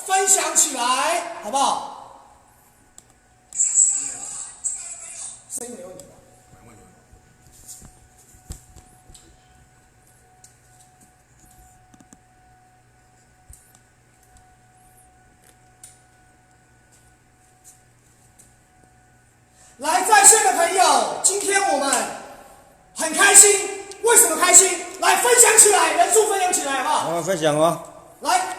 分享起来，好不好？声音没问题吧？没问题。来在线的朋友，今天我们很开心，为什么开心？来分享起来，人数分享起来，好不好？慢慢分享哦。来，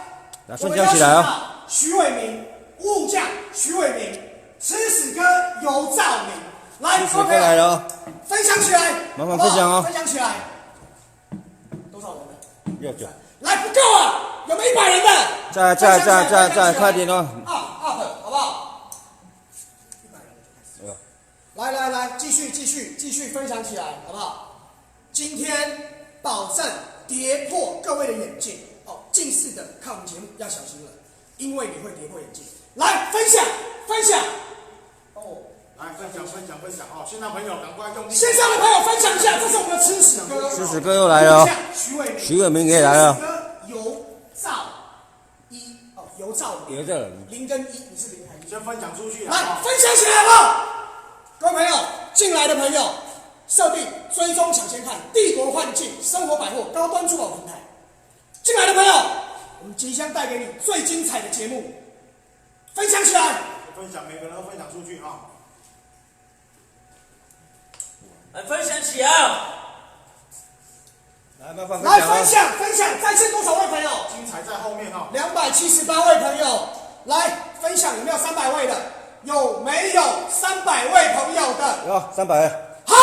分享起来啊！徐伟明，武将徐伟明，吃屎哥尤兆明，来，吃屎哥来了哦！分享起来，慢慢分享哦。分享起来，多少人了？ 69。来，不够啊，有没有100人的？再，快点哦！up，好不好？100人就开始。来，继续分享起来，好不好？今天保证跌破各位的眼镜哦，近视的看我们节目要小心了，因为你会跌破眼镜。来，分享哦，来分享哦！线上朋友赶快用力，线上的朋友分享一下，这是我们的吃屎哥，吃屎哥又来了哦！徐伟明也来了。尤兆明，0跟1，你是0还是1？先分享出去啊！来，分享起来好不好？各位朋友，进来的朋友，设定追踪抢先看帝国幻境生活百货高端珠宝平台。进来的朋友，我们即将带给你最精彩的节目，分享起来！分享，每个人都分享出去啊！来分享起来！来，慢慢分享，在线多少位朋友？精彩在后面哦！278位朋友，来分享，有没有300位的？有没有300位朋友的？有300。好，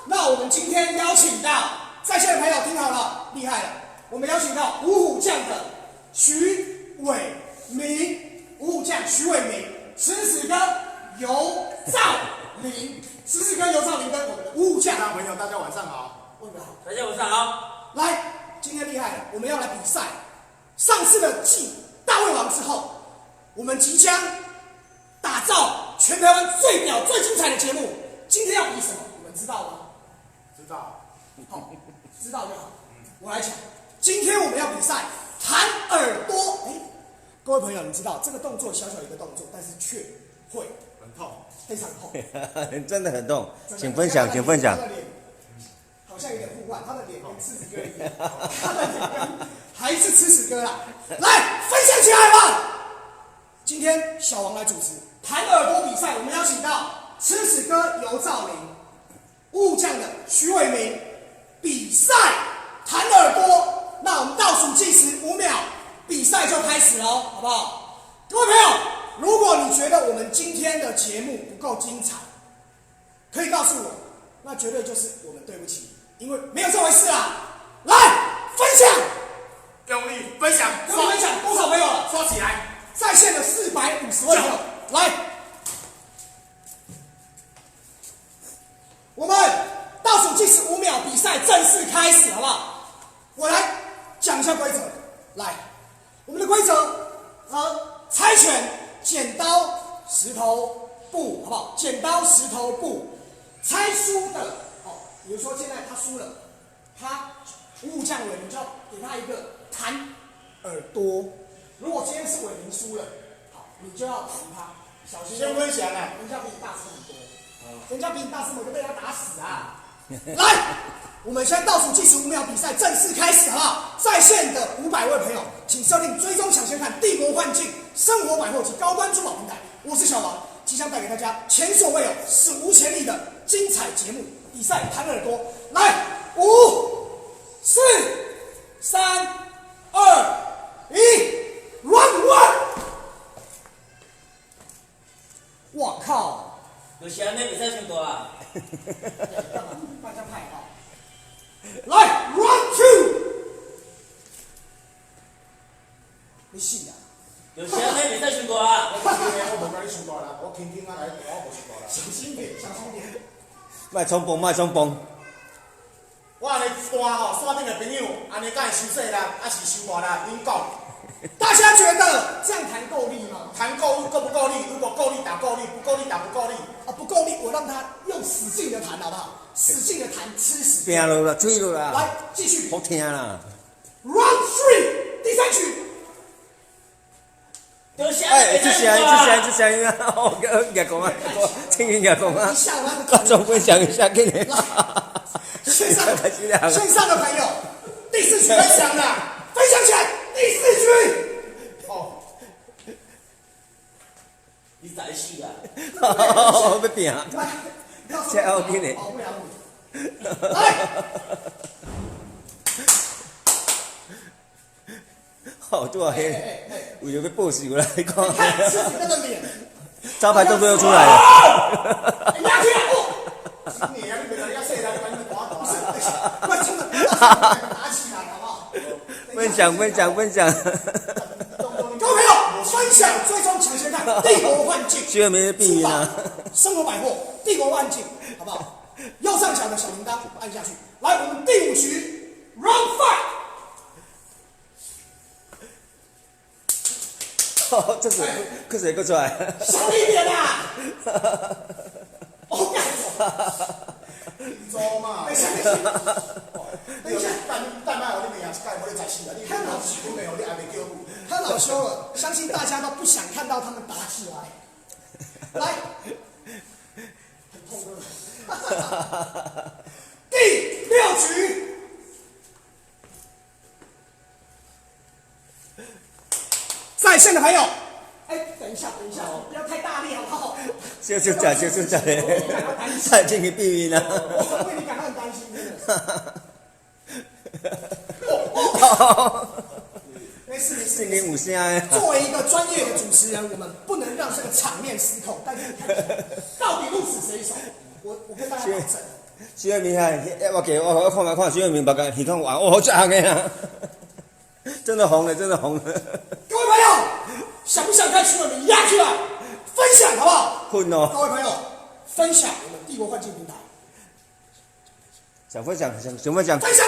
那我们今天邀请到在线的朋友，听好了，厉害了！我们邀请到五虎将的徐伟明，吃屎哥尤兆明，吃屎哥尤兆明跟我们的五虎将。大朋友，大家晚上好。问得好，大家晚上好。来，今天厉害了，我们要来比赛。上次的继大胃王之后，我们即将打造全台湾最屌、最精彩的节目。今天要比什么？你们知道吗？知道。好，知道就好。我来讲，今天我们要比赛弹耳朵。各位朋友，你知道这个动作小小一个动作，但是却会很痛，非常痛，真的很痛。请分享。好像有点互换，他的脸跟吃屎哥一样，他的脸跟还是吃屎哥啦。来，分享起来吧！今天小王来主持弹耳朵比赛，我们邀请到吃屎哥尤兆明、武将的徐伟明，比赛弹耳朵。那我们倒数计时5秒，比赛就开始喽，好不好？各位朋友，如果你觉得我们今天的节目不够精彩，可以告诉我，那绝对就是我们对不起你，因为没有这回事啦。来，分享，用力分享，多少朋友了？刷起来！在线的450位朋友，来，我们倒数计时5秒，比赛正式开始，好不好？我来讲一下规则。来，我们的规则猜拳，剪刀石头布，好不好？剪刀石头布，猜输的比如说现在他输了，他武将伟明就要给他一个弹耳朵。如果今天是伟明输了，好，你就要弹他，小心。先分享啊！人家比你大声很多，人家比你大声，我就被他打死啊！来，我们现在倒数计时5秒，比赛正式开始，好不好？在线的500位朋友，请设定追踪抢先看帝国幻境生活百货及高端珠宝平台。我是小王，即将带给大家前所未有、史无前例的精彩节目。比赛弹耳朵，来，5、4、3、2、1 ，Round One！ 我靠！有些人比赛成多啊！大家太好。来 ，Round Two！ 你信啊？有些人比赛成多啊！我无跟你输大啦，我轻轻啊来，我无输大啦。小心点，小心点。卖冲锋。我安尼单山顶的朋友，安尼敢会收细力，还是收大力？恁讲？大家觉得这样弹够力吗？弹够不够力？如果够力打够力，不够力打不够力。不够力，我让他用使劲的弹，好不好？使劲的弹，吃屎！拼了啦，吹了啦！来，继续。好听啦 Round 3， 第3曲。就现哎，在比赛成果啊！哦，牙讲啊，青云牙讲啊一，下他的观众分享一下给你。线上的朋友，第4局分享的，分享起来，第4局。哦，你在死啊！哦，要拼啊！来，这要紧的。保不了你。来，好多啊，为了要报仇啦，你看，看狮子哥的脸，招牌动作又出来了。压起来，今年你别人家说啦，你把你们打不是，打。观众们不要打起来，好不好？分享。各位朋友，分享追踪抢先看帝国幻境，徐伟明的避孕啊，生活百货帝国幻境，好不好？右上角的小铃铛按下去。来，我们第5局 Round 5。哦，这是可是个出来。小一点啊！哦，走嘛。等一下，但卖我你明仔盖我你在死啊！你看老师没有，你还没叫我。他恼羞了，相信大家都不想看到他们打起来。来，很痛的。第6局。在线的朋友，哎，等一下，不要太大力，好不好？就是假的，太进去避孕了。我为你感到很担心，真的。没事。心灵5声。作为一个专业的主持人，我们不能让这个场面失控。但是你看，到底鹿死谁手？我跟大家保证。徐伟明啊，我看徐伟明把个耳孔玩，好强的啊！真的红了。各位朋友，想不想看徐伟明压起来？分享好不好？混哦！各位朋友，分享我们帝国幻境平台，想分享，分享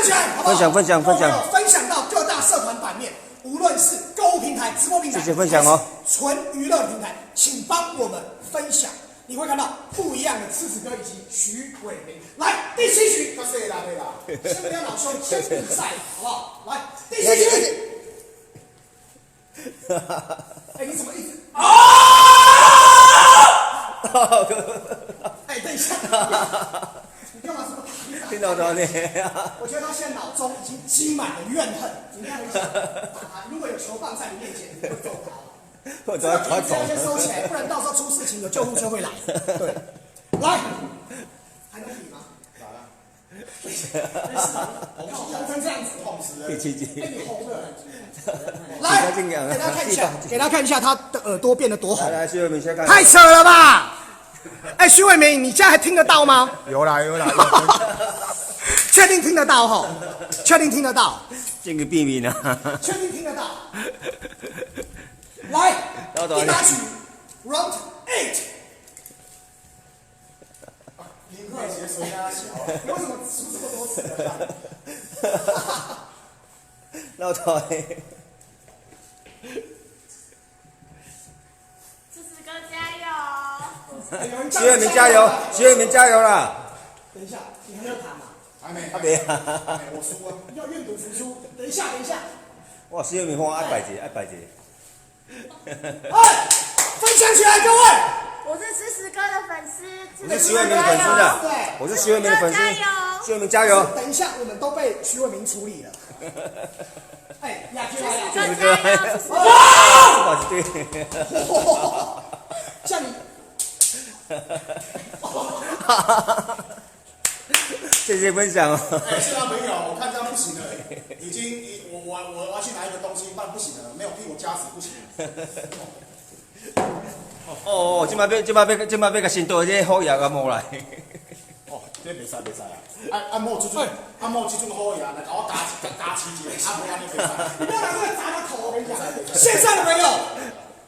起来好不好？分享。各位朋友，分享到各大社团版面，无论是购物平台、直播平台，谢谢分享哦。纯娱乐平台，请帮我们分享。你会看到不一样的狮子哥以及徐伟明。来，第7局，他说啦，对啦。先不要恼羞，先比赛，好不好？来，第7局。哎，你怎么一直啊？哎，等一下，你干嘛这么打？听到你。我觉得他现在脑中已经积满了怨恨。你看一下，打他，如果有球棒在你面前，你会揍他。我走快走。先收起来，不然到时候出事情有救护车会来。对，来，还能比吗？来了。没事，红成这样子，痛死了。第7集。被你红了。来，给大家看一下，他的耳朵变得多红。来，徐伟明先看。太扯了吧！哎，徐伟明，你现在还听得到吗？有啦。确定听得到哈？确定听得到？这个避孕啊！确定听得到？来，第8局 Round 8。你快些水啊！你为什么输这么多次？老头。狮子哥加油！徐伟明加油！徐伟明加油啦！等一下，你还没有谈吗？还没。我输啊！要愿赌服输。等一下。哇，徐伟明我100集。哎，分享起来，各位！我是狮子哥的粉丝，我是徐伟明的粉丝的，我是徐伟明的粉丝。徐伟明加油！等一下，我们都被徐伟明处理了。哎，亚军来了！狮子哥加油！哇！对。像你。谢谢分享哦。哎，是他朋友，我看这样不行了，已经我要去拿一个东西，不然不行了，没有替我加持不行。哦，今摆要甲新到这好药啊摸来。哦，这袂使啊！按摩这种好药，来甲我加持一下，按摩安尼袂使。你不要拿这个砸他头，我跟你讲。线上的朋友，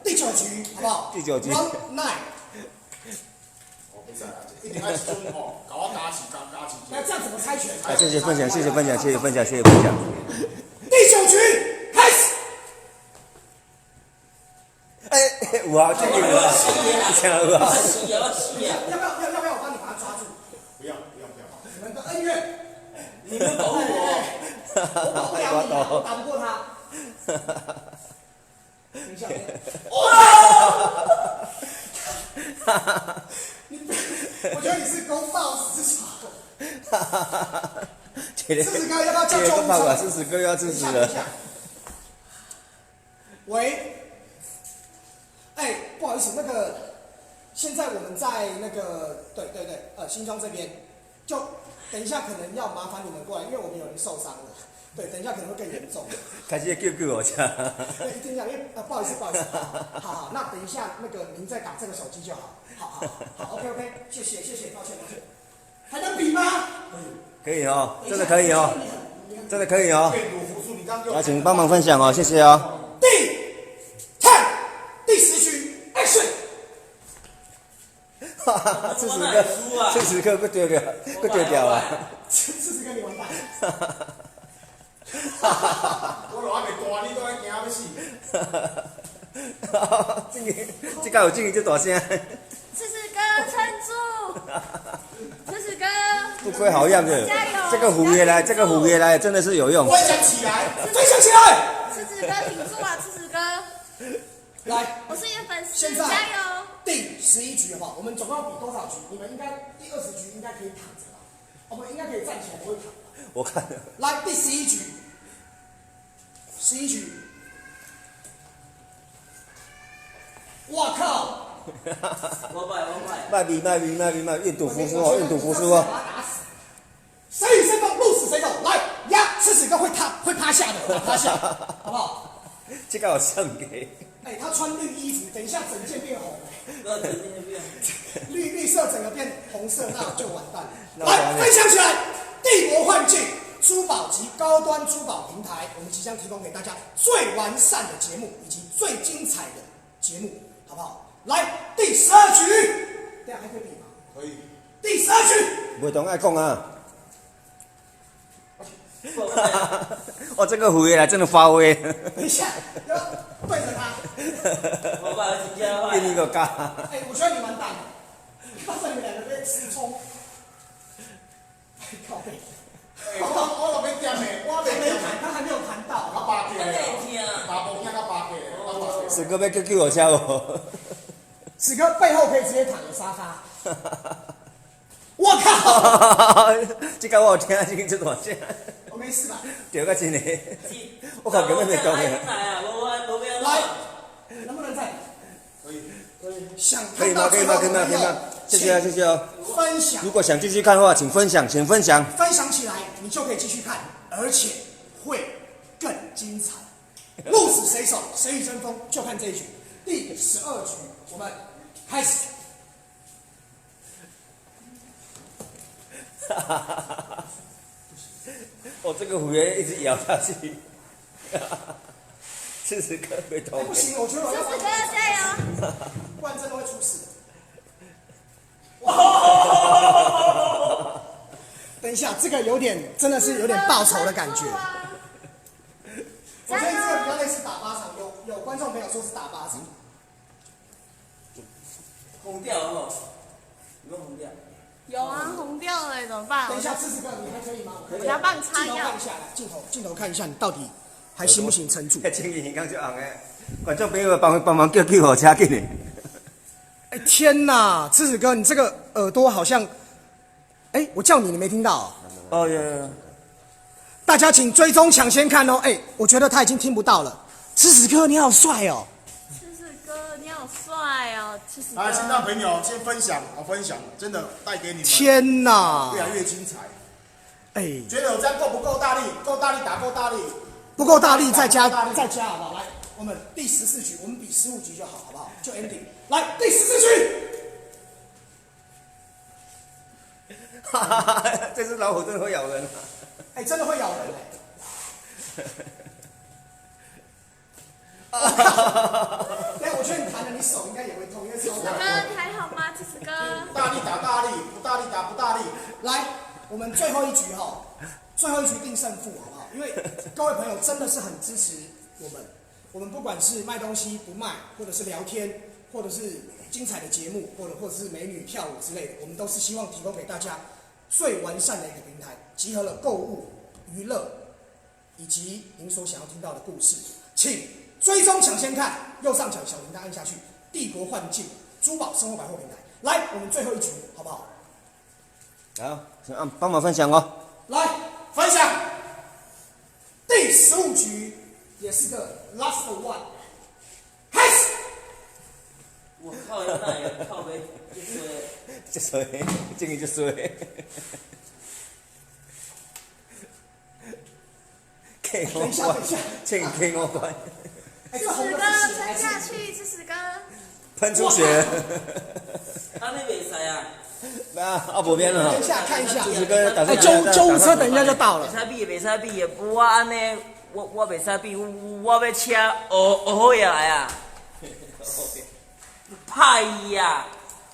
第9局好不好？第9局。Round 9。哦，袂使啦，一定爱这种吼，甲我加持。那这样怎么猜拳？谢谢分享。第9局开始。哎，有啊，这个有啊，有啊。要不要我帮你把他抓住？不要。你们的恩怨，你们保护我。我保不了你，我打不过他。等一下，下，哇！我觉得你是公报私仇。这四十哥要不要叫救护爸爸车？ 40个要支持等一了。下。喂，哎，不好意思，那个现在我们在那个对，新庄这边，就等一下可能要麻烦你们过来，因为我们有人受伤了。对，等一下可能会更严重。开始救我家。对，等一下，因为不好意思，好，那等一下那个您再打这个手机就好。好 ，OK， 谢谢，抱歉。还能比吗？可以哦，真的可以哦，真的可以哦。变乳服输，你刚刚那请帮忙分享哦，谢谢哦。第10局，Action！ 40个，不丢掉啊！40个你完蛋。我落还袂大，你都还惊要死。这个有进去就大声。四十哥撑住，四十哥，不亏好样的，这个虎爷来，真的是有用。分享起来，四十哥挺住啊，四十哥。来，我是你的粉丝，现在加油！第11局好不好？我们总共要比多少局？你们应该第20局应该可以躺着吧？我们应该可以站起来，不会躺吧？我看了。来，第11局，11局。我靠！卖米，愿赌服输哦。谁与争锋，鹿死谁手。来呀，40个会趴下的，趴下，好不好？这个好像给。哎，他穿绿衣服，等一下整件变红绿色整个变红色，那就完蛋了。来，分享起来，帝国幻境珠宝及高端珠宝平台，我们即将提供给大家最完善的节目以及最精彩的节目，好不好？来，第12局，这样还可以比吗？可以。第12局，袂懂爱讲啊。哦，这个虎爷来真的发威。等一下，要对着他。给你个嘎。哎，我觉得你完蛋了，到时候你们两个被吃冲。靠背。我落要点的，我还没谈，他还没有谈到。较巴结的，大步惊较巴结的。史哥要救我家无？史哥背后可以直接躺着沙发。我靠！这个我有听，这个就大声。我没事吧？对个真的，我靠，根本没讲的。来，能不能再？可以。想可以吗？可以吗？谢谢哦。分享。如果想继续看的话，请分享。分享起来，你就可以继续看，而且会更精彩。鹿死谁手，谁与争锋，就看这一局。第12局，我们开始。哦，这个虎爷一直咬下去，40个被偷。不行，我觉得我要四十哥加油！不然真的会出事。等一下，这个真的是有点报仇的感觉。我觉得这个比较类似打巴掌，有观众朋友说是打巴掌。红掉了吗？有没有红掉？有啊，红掉了怎么办？等一下，40个你还可以吗？我要帮你擦药。镜头看一下，你到底还行不行撑住？前几天刚就红诶，观众朋友帮忙叫救护车进来。哎天哪，赤子哥，你这个耳朵好像，哎，我叫你，你没听到？哦有。大家请追踪抢先看哦。哎，我觉得他已经听不到了。赤子哥，你好帅哦。赤子哥，你好帅哦，赤子哥。来，线上朋友先分享，真的带给你们天哪，越来越精彩。哎，觉得我这样够不够大力？够大力打够大力，不够大力再加好不好？来，我们第14局，我们比15局就好，好不好？就 ending。来，第14局。这只老虎真的会咬人。哎，真的会咬人哎。我觉得你弹了，你手应该也会痛，因为超大。赤子哥，你还好吗？赤子哥。大力打大力，不大力打不大力。来，我们最后一局哈，最后一局定胜负，好不好？因为各位朋友真的是很支持我们不管是卖东西不卖，或者是聊天，或者是精彩的节目，或者是美女跳舞之类的，我们都是希望提供给大家最完善的一个平台，集合了购物、娱乐以及您所想要听到的故事，请追踪抢先看，右上角小铃铛按下去，帝国幻境珠宝生活百货平台。来，我们最后一局好不好？好，请帮忙分享哦。来分享第15局，也是个 last one， 开始。我靠，那也靠背这衰，这个就衰。K 等一下，等一下，请 K 我关。哎，吃这红屎哥的是沉下去，吃屎哥。喷出血。他那袂使啊，啊，无免了等一下看一下，就是跟打哎，算救护车等一下就到了。袂使比，袂使比的，我安尼，我袂使比，我要车学好下来啊，怕伊啊。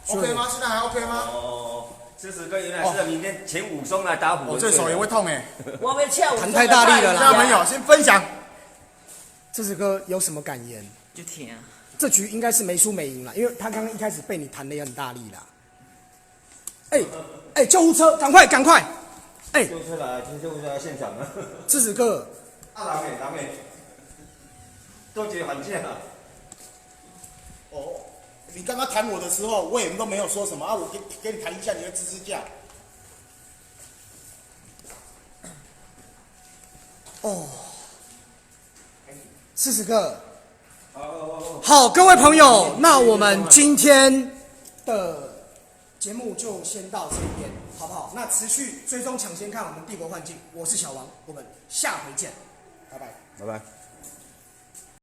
OK 吗？现在还 OK 吗？哦，这是跟原来是明天前武松来打虎。我这手也会痛哎。我要跳舞，弹太大力了啦大家朋友先分享。这首歌有什么感言？就疼。这局应该是没输没赢了，因为他刚刚一开始被你弹的也很大力啦。哎，救护车，赶快赶快！哎，救护车来，救护车来现场了。狮子哥，啊，人诶，都觉得很贱啊。哦，你刚刚弹我的时候，我也都没有说什么啊，我给你弹一下，你会吱吱叫。哦，狮子哥。好，各位朋友，那我们今天的节目就先到这边，好不好？那持续追踪抢先看我们帝国幻境，我是小王，我们下回见，拜拜。拜拜。